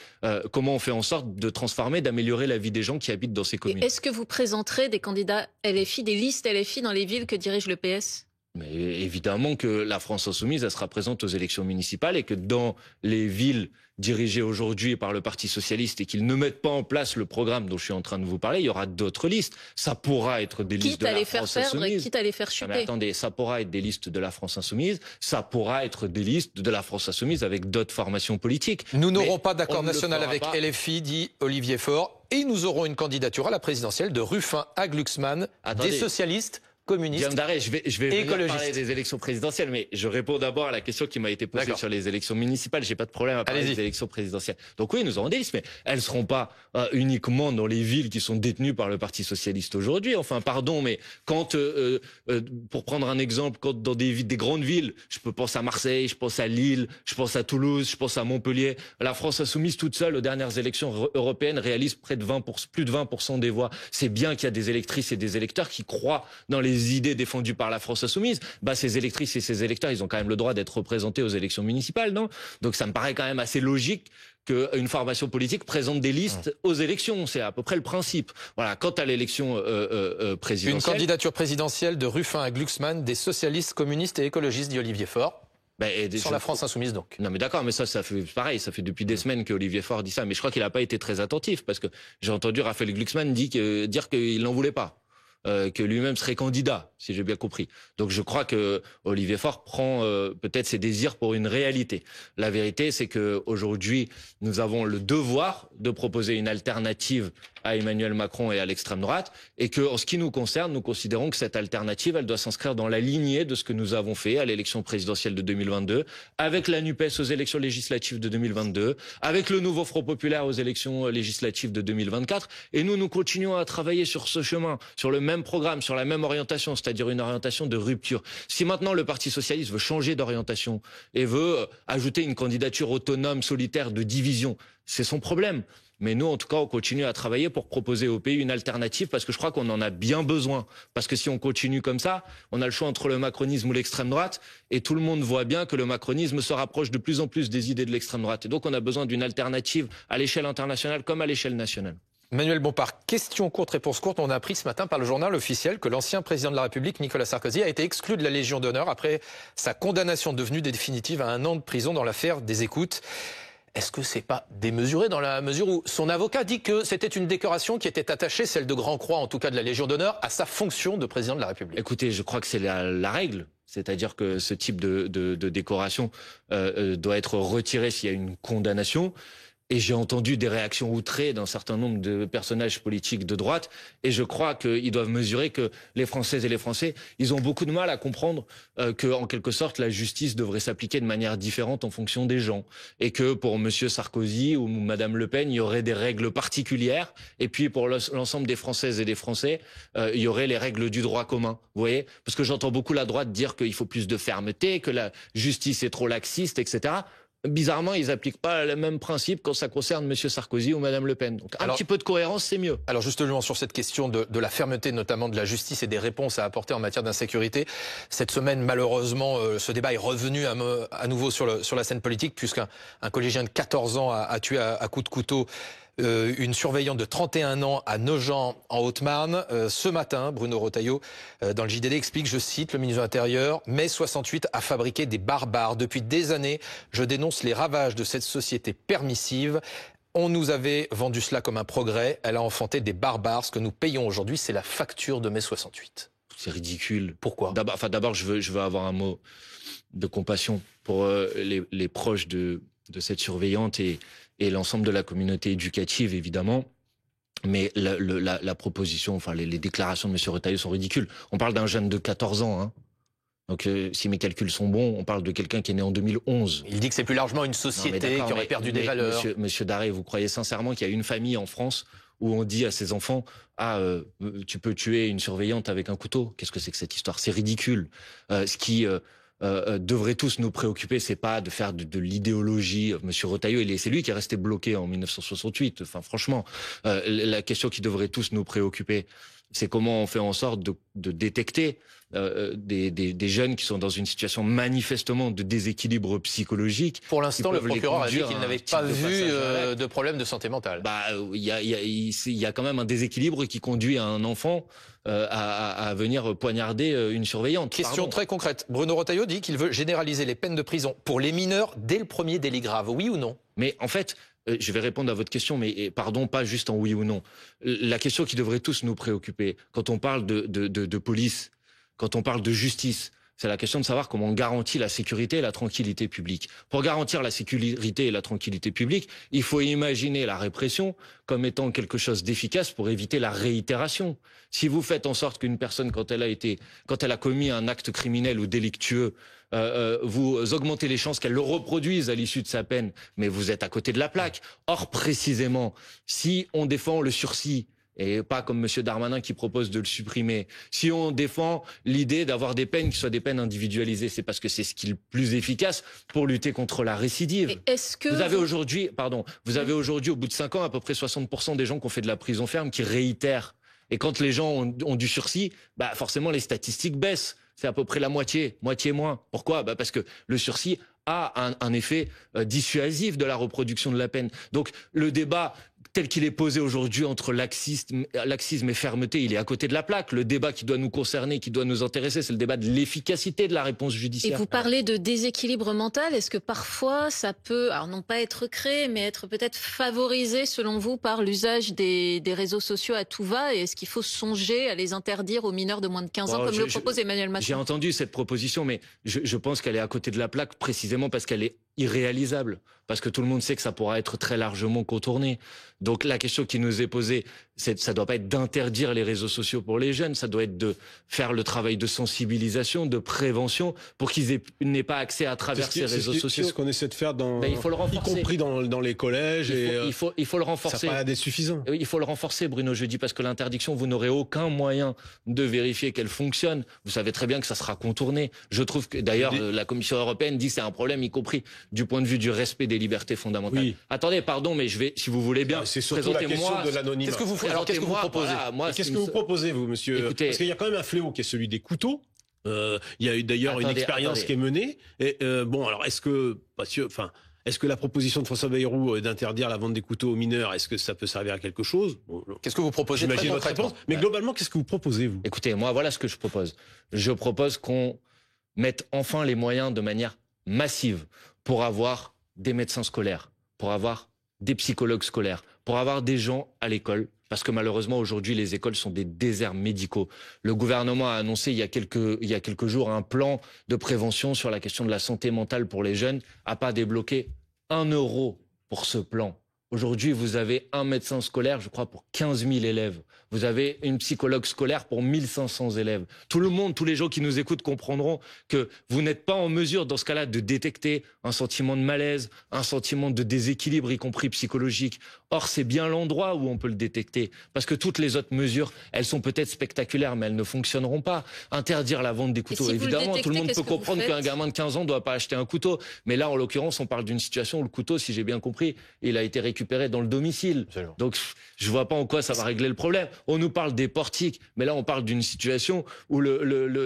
comment on fait en sorte de transformer, d'améliorer la vie des gens qui habitent dans ces communes. Est-ce que vous présenterez des candidats LFI, des listes LFI dans les villes que dirige le PS? Mais évidemment que la France insoumise, elle sera présente aux élections municipales et que dans les villes dirigées aujourd'hui par le Parti socialiste et qu'ils ne mettent pas en place le programme dont je suis en train de vous parler, il y aura d'autres listes. Ça pourra être des listes de la France insoumise. Quitte à les faire chuter. Mais attendez, ça pourra être des listes de la France insoumise, ça pourra être des listes de la France insoumise avec d'autres formations politiques. Nous n'aurons pas d'accord national avec LFI, dit Olivier Faure, et nous aurons une candidature à la présidentielle de Ruffin à Glucksmann, des socialistes, communiste. Guillaume Daré, je vais venir parler des élections présidentielles, mais je réponds d'abord à la question qui m'a été posée sur les élections municipales. J'ai pas de problème à parler des élections présidentielles. Donc oui, nous aurons des listes, mais elles seront pas uniquement dans les villes qui sont détenues par le Parti socialiste aujourd'hui. Enfin, pardon, mais quand, pour prendre un exemple, quand dans des grandes villes, je peux penser à Marseille, je pense à Lille, je pense à Toulouse, je pense à Montpellier, la France insoumise toute seule aux dernières élections européennes réalise plus de 20% des voix. C'est bien qu'il y a des électrices et des électeurs qui croient dans les idées défendues par la France insoumise. Bah, ces électrices et ces électeurs, ils ont quand même le droit d'être représentés aux élections municipales, non? Donc ça me paraît quand même assez logique qu'une formation politique présente des listes aux élections. C'est à peu près le principe. Voilà. Quant à l'élection présidentielle... Une candidature présidentielle de Ruffin à Glucksmann, des socialistes, communistes et écologistes, dit Olivier Faure. Sur la France insoumise, donc. Non, mais d'accord, mais ça fait pareil, ça fait depuis des semaines qu'Olivier Faure dit ça, mais je crois qu'il n'a pas été très attentif, parce que j'ai entendu Raphaël Glucksmann dire qu'il n'en voulait pas. Que lui-même serait candidat, si j'ai bien compris. Donc je crois que Olivier Faure prend peut-être ses désirs pour une réalité. La vérité, c'est que aujourd'hui, nous avons le devoir de proposer une alternative à Emmanuel Macron et à l'extrême droite, et que, en ce qui nous concerne, nous considérons que cette alternative, elle doit s'inscrire dans la lignée de ce que nous avons fait à l'élection présidentielle de 2022, avec la NUPES aux élections législatives de 2022, avec le nouveau Front populaire aux élections législatives de 2024, et nous continuons à travailler sur ce chemin, sur le même programme, sur la même orientation, c'est-à-dire une orientation de rupture. Si maintenant le Parti socialiste veut changer d'orientation et veut ajouter une candidature autonome, solitaire, de division, c'est son problème. Mais nous, en tout cas, on continue à travailler pour proposer au pays une alternative parce que je crois qu'on en a bien besoin. Parce que si on continue comme ça, on a le choix entre le macronisme ou l'extrême droite et tout le monde voit bien que le macronisme se rapproche de plus en plus des idées de l'extrême droite. Et donc, on a besoin d'une alternative à l'échelle internationale comme à l'échelle nationale. Manuel Bompard, question courte, réponse courte. On a appris ce matin par le journal officiel que l'ancien président de la République, Nicolas Sarkozy, a été exclu de la Légion d'honneur après sa condamnation devenue définitive à 1 an de prison dans l'affaire des écoutes. Est-ce que c'est pas démesuré dans la mesure où son avocat dit que c'était une décoration qui était attachée, celle de Grand Croix en tout cas de la Légion d'honneur, à sa fonction de président de la République? Écoutez, je crois que c'est la règle. C'est-à-dire que ce type de décoration doit être retiré s'il y a une condamnation. Et j'ai entendu des réactions outrées d'un certain nombre de personnages politiques de droite. Et je crois qu'ils doivent mesurer que les Françaises et les Français, ils ont beaucoup de mal à comprendre que, en quelque sorte, la justice devrait s'appliquer de manière différente en fonction des gens. Et que pour Monsieur Sarkozy ou Madame Le Pen, il y aurait des règles particulières. Et puis pour l'ensemble des Françaises et des Français, il y aurait les règles du droit commun. Vous voyez? Parce que j'entends beaucoup la droite dire qu'il faut plus de fermeté, que la justice est trop laxiste, etc. Bizarrement, ils n'appliquent pas le même principe quand ça concerne M. Sarkozy ou Mme Le Pen. Donc un petit peu de cohérence, c'est mieux. Alors justement, sur cette question de la fermeté, notamment de la justice et des réponses à apporter en matière d'insécurité, cette semaine, malheureusement, ce débat est revenu à nouveau sur la scène politique, puisqu'un collégien de 14 ans a tué à coups de couteau une surveillante de 31 ans à Nogent en Haute-Marne. Ce matin, Bruno Retailleau, dans le JDD, explique, je cite, le ministre de l'Intérieur, mai 68 a fabriqué des barbares. Depuis des années, je dénonce les ravages de cette société permissive. On nous avait vendu cela comme un progrès. Elle a enfanté des barbares. Ce que nous payons aujourd'hui, c'est la facture de mai 68. C'est ridicule. Pourquoi? D'abord, je veux avoir un mot de compassion pour les proches de cette surveillante et l'ensemble de la communauté éducative, évidemment. Mais la proposition, enfin les déclarations de M. Retailleau sont ridicules. On parle d'un jeune de 14 ans, hein. Donc, si mes calculs sont bons, on parle de quelqu'un qui est né en 2011. Il dit que c'est plus largement une société qui aurait perdu des valeurs. Monsieur Daré, vous croyez sincèrement qu'il y a une famille en France où on dit à ses enfants « Ah, tu peux tuer une surveillante avec un couteau ?» Qu'est-ce que c'est que cette histoire? C'est ridicule. Ce qui devrait tous nous préoccuper, c'est pas de faire de l'idéologie. Monsieur Retailleau, c'est lui qui est resté bloqué en 1968. Enfin, franchement, la question qui devrait tous nous préoccuper, c'est comment on fait en sorte de détecter des jeunes qui sont dans une situation manifestement de déséquilibre psychologique. Pour l'instant, le procureur a dit qu'il n'avait pas vu de problème de santé mentale. Il y a quand même un déséquilibre qui conduit un enfant à venir poignarder une surveillante. Question très concrète. Bruno Retailleau dit qu'il veut généraliser les peines de prison pour les mineurs dès le premier délit grave. Oui ou non? Mais en fait, je vais répondre à votre question, mais pardon, pas juste en oui ou non. La question qui devrait tous nous préoccuper, quand on parle de police, quand on parle de justice, c'est la question de savoir comment on garantit la sécurité et la tranquillité publique. Pour garantir la sécurité et la tranquillité publique, il faut imaginer la répression comme étant quelque chose d'efficace pour éviter la réitération. Si vous faites en sorte qu'une personne, quand elle a commis un acte criminel ou délictueux, vous augmentez les chances qu'elle le reproduise à l'issue de sa peine, mais vous êtes à côté de la plaque. Or, précisément, si on défend le sursis, et pas comme M. Darmanin qui propose de le supprimer. Si on défend l'idée d'avoir des peines qui soient des peines individualisées, c'est parce que c'est ce qui est le plus efficace pour lutter contre la récidive. Est-ce que vous avez aujourd'hui, au bout de 5 ans, à peu près 60% des gens qui ont fait de la prison ferme qui réitèrent. Et quand les gens ont du sursis, forcément les statistiques baissent. C'est à peu près la moitié moins. Pourquoi? Parce que le sursis a un effet dissuasif de la reproduction de la peine. Donc le débat tel qu'il est posé aujourd'hui entre laxisme et fermeté, il est à côté de la plaque. Le débat qui doit nous concerner, qui doit nous intéresser, c'est le débat de l'efficacité de la réponse judiciaire. Et vous parlez de déséquilibre mental. Est-ce que parfois ça peut, alors non pas être créé, mais être peut-être favorisé selon vous par l'usage des réseaux sociaux à tout va? Et est-ce qu'il faut songer à les interdire aux mineurs de moins de 15 ans, comme le propose Emmanuel Macron? J'ai entendu cette proposition, mais je pense qu'elle est à côté de la plaque précisément parce qu'elle est irréalisable, parce que tout le monde sait que ça pourra être très largement contourné. Donc la question qui nous est posée, ça doit pas être d'interdire les réseaux sociaux pour les jeunes, ça doit être de faire le travail de sensibilisation, de prévention, pour qu'ils n'aient pas accès à travers ces réseaux sociaux. C'est ce qu'on essaie de faire il faut le renforcer. Y compris dans les collèges. Il faut le renforcer. Ça paraît désuffisant. Il faut le renforcer, Bruno Jeudi, parce que l'interdiction, vous n'aurez aucun moyen de vérifier qu'elle fonctionne. Vous savez très bien que ça sera contourné. Je trouve que d'ailleurs la Commission européenne dit que c'est un problème, y compris du point de vue du respect des libertés fondamentales. Oui. Attendez, pardon, mais je vais, si vous voulez bien, c'est surtout la question de l'anonymat. Qu'est-ce que vous proposez? Qu'est-ce que vous proposez, vous, monsieur? Écoutez, parce qu'il y a quand même un fléau qui est celui des couteaux. Il y a eu d'ailleurs une expérience qui est menée. Et alors, est-ce que la proposition de François Bayrou d'interdire la vente des couteaux aux mineurs, est-ce que ça peut servir à quelque chose? Qu'est-ce que vous proposez? J'imagine votre réponse. Mais globalement, qu'est-ce que vous proposez, vous? Écoutez, moi, voilà ce que je propose. Je propose qu'on mette enfin les moyens de manière massive pour avoir des médecins scolaires, pour avoir des psychologues scolaires, pour avoir des gens à l'école. Parce que malheureusement, aujourd'hui, les écoles sont des déserts médicaux. Le gouvernement a annoncé il y a quelques jours un plan de prévention sur la question de la santé mentale pour les jeunes, a pas débloqué 1 euro pour ce plan. Aujourd'hui, vous avez un médecin scolaire, je crois, pour 15 000 élèves. Vous avez une psychologue scolaire pour 1500 élèves. Tout le monde, tous les gens qui nous écoutent comprendront que vous n'êtes pas en mesure, dans ce cas-là, de détecter un sentiment de malaise, un sentiment de déséquilibre, y compris psychologique. Or, c'est bien l'endroit où on peut le détecter. Parce que toutes les autres mesures, elles sont peut-être spectaculaires, mais elles ne fonctionneront pas. Interdire la vente des couteaux, évidemment, tout le monde peut comprendre qu'un gamin de 15 ans ne doit pas acheter un couteau. Mais là, en l'occurrence, on parle d'une situation où le couteau, si j'ai bien compris, il a été récupéré dans le domicile. Absolument. Donc, je vois pas en quoi ça va régler le problème. On nous parle des portiques, mais là, on parle d'une situation où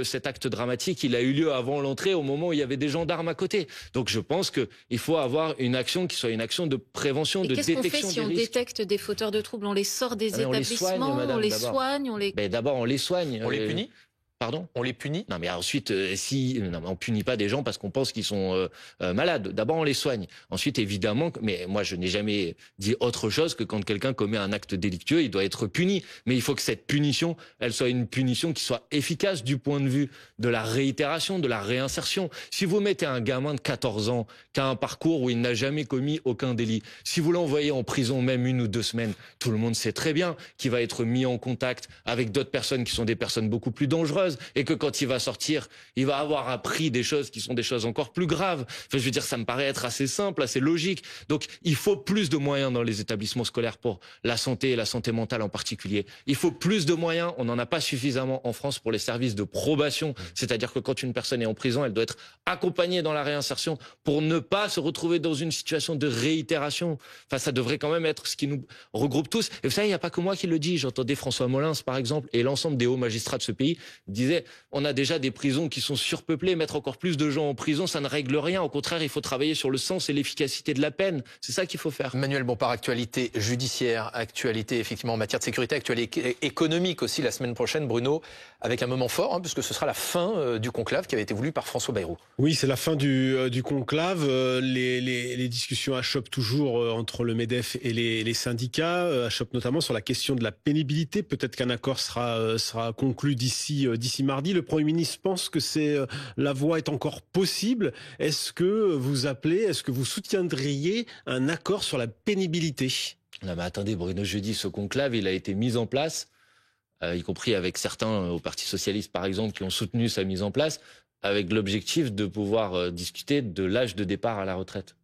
cet acte dramatique, il a eu lieu avant l'entrée, au moment où il y avait des gendarmes à côté. Donc, je pense qu'il faut avoir une action qui soit une action de prévention, de détection des risques. Qu'est-ce qu'on fait si on détecte des fauteurs de troubles? On les sort des établissements, on les soigne, D'abord, on les soigne. On les punit? Pardon ? On les punit? Non, mais ensuite, non, mais on punit pas des gens parce qu'on pense qu'ils sont malades. D'abord, on les soigne. Ensuite, évidemment, mais moi, je n'ai jamais dit autre chose que quand quelqu'un commet un acte délictueux, il doit être puni. Mais il faut que cette punition, elle soit une punition qui soit efficace du point de vue de la réitération, de la réinsertion. Si vous mettez un gamin de 14 ans qui a un parcours où il n'a jamais commis aucun délit, si vous l'envoyez en prison même 1 ou 2 semaines, tout le monde sait très bien qu'il va être mis en contact avec d'autres personnes qui sont des personnes beaucoup plus dangereuses. Et que quand il va sortir, il va avoir appris des choses qui sont des choses encore plus graves. Enfin, je veux dire, ça me paraît être assez simple, assez logique. Donc, il faut plus de moyens dans les établissements scolaires pour la santé et la santé mentale en particulier. Il faut plus de moyens. On n'en a pas suffisamment en France pour les services de probation. C'est-à-dire que quand une personne est en prison, elle doit être accompagnée dans la réinsertion pour ne pas se retrouver dans une situation de réitération. Enfin, ça devrait quand même être ce qui nous regroupe tous. Et vous savez, il n'y a pas que moi qui le dis. J'entendais François Molins, par exemple, et l'ensemble des hauts magistrats de ce pays disait on a déjà des prisons qui sont surpeuplées, mettre encore plus de gens en prison, ça ne règle rien. Au contraire, il faut travailler sur le sens et l'efficacité de la peine. C'est ça qu'il faut faire. Manuel Bompard, actualité judiciaire, actualité effectivement en matière de sécurité, actualité économique aussi la semaine prochaine, Bruno, avec un moment fort, puisque ce sera la fin du conclave qui avait été voulu par François Bayrou. Oui, c'est la fin du conclave. Les discussions achoppent toujours entre le MEDEF et les syndicats, achoppent notamment sur la question de la pénibilité. Peut-être qu'un accord sera conclu d'ici mardi. Le Premier ministre pense que la voie est encore possible. Est-ce que vous soutiendriez un accord sur la pénibilité? Non mais attendez, Bruno, jeudi, ce conclave, il a été mis en place, y compris avec certains au Parti Socialiste, par exemple, qui ont soutenu sa mise en place, avec l'objectif de pouvoir discuter de l'âge de départ à la retraite.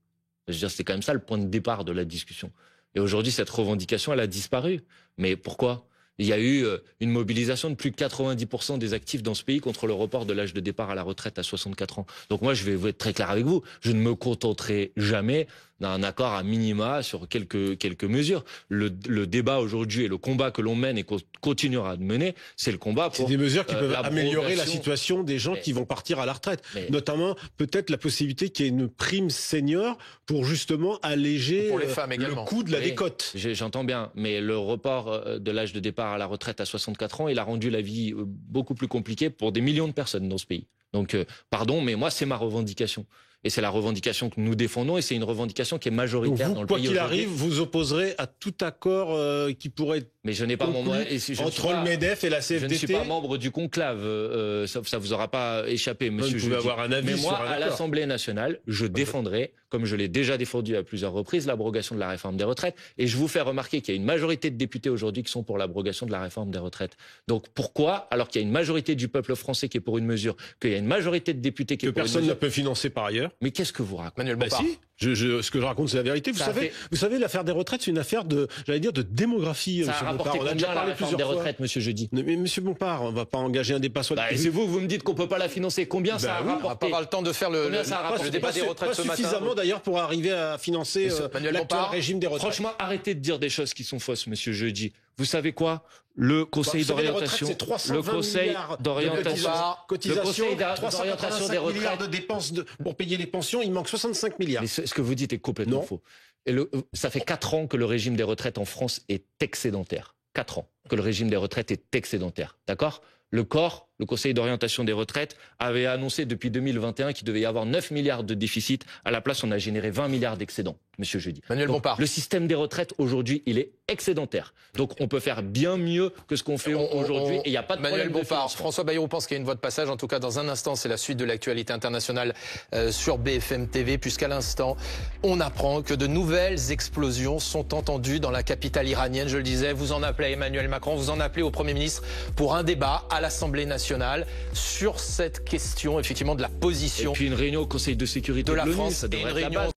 Je veux dire, c'est quand même ça le point de départ de la discussion. Et aujourd'hui, cette revendication, elle a disparu. Mais pourquoi ? Il y a eu une mobilisation de plus de 90% des actifs dans ce pays contre le report de l'âge de départ à la retraite à 64 ans. Donc moi, je vais être très clair avec vous. Je ne me contenterai jamais d'un accord à minima sur quelques mesures. Le débat aujourd'hui et le combat que l'on mène et qu'on continuera de mener, c'est le combat pour... C'est des mesures qui peuvent améliorer la situation des gens qui vont partir à la retraite. Notamment, peut-être la possibilité qu'il y ait une prime senior pour justement alléger pour les femmes le coût de la décote. J'entends bien, mais le report de l'âge de départ à la retraite à 64 ans, il a rendu la vie beaucoup plus compliquée pour des millions de personnes dans ce pays. Donc, pardon, mais moi, c'est ma revendication. Et c'est la revendication que nous défendons et c'est une revendication qui est majoritaire dans le pays. Quoi qu'il arrive, vous opposerez à tout accord qui pourrait... Mais je n'ai pas entre le MEDEF et la CFDT. Je ne suis pas membre du conclave, ça vous aura pas échappé, monsieur. Vous pouvez avoir un avis. Mais moi, sur un à l'Assemblée nationale, je défendrai, comme je l'ai déjà défendu à plusieurs reprises, l'abrogation de la réforme des retraites. Et je vous fais remarquer qu'il y a une majorité de députés aujourd'hui qui sont pour l'abrogation de la réforme des retraites. Donc pourquoi, alors qu'il y a une majorité du peuple français qui est pour une mesure, qu'il y a une majorité de députés qui est pour une mesure, personne ne peut financer par ailleurs. Mais qu'est-ce que vous racontez? Manuel Bompard. Si. Ce que je raconte, c'est la vérité. Vous savez, l'affaire des retraites, c'est une affaire de démographie. Ça a rapporté combien la réforme des retraites, monsieur Jeudi? Mais monsieur Bompard, on va pas engager un débat sur c'est vous me dites qu'on peut pas la financer. Combien ça a rapporté? On va pas avoir le temps de faire le débat des retraites ce matin. Suffisamment d'ailleurs pour arriver à financer l'actuel régime des retraites. Franchement, arrêtez de dire des choses qui sont fausses, monsieur Jeudi. Vous savez quoi? Le Conseil d'orientation, le Conseil d'orientation des retraites, milliards de dépenses pour payer les pensions, il manque 65 milliards. Mais ce que vous dites est complètement faux. Et ça fait 4 ans que le régime des retraites en France est excédentaire. 4 ans que le régime des retraites est excédentaire. D'accord? Le COR, le Conseil d'orientation des retraites, avait annoncé depuis 2021 qu'il devait y avoir 9 milliards de déficit. À la place, on a généré 20 milliards d'excédents, monsieur Jeudi. Manuel Bompard. Le système des retraites, aujourd'hui, il est excédentaire. Donc, on peut faire bien mieux que ce qu'on fait aujourd'hui. Et il n'y a pas de Manuel problème Bompard, François Bayrou pense qu'il y a une voie de passage. En tout cas, dans un instant, c'est la suite de l'actualité internationale sur BFM TV. Puisqu'à l'instant, on apprend que de nouvelles explosions sont entendues dans la capitale iranienne. Je le disais, vous en appelez à Emmanuel Macron, vous en appelez au Premier ministre pour un débat à l'Assemblée nationale sur cette question, effectivement, de la position. Et puis une réunion au Conseil de sécurité de la France ça et une réunion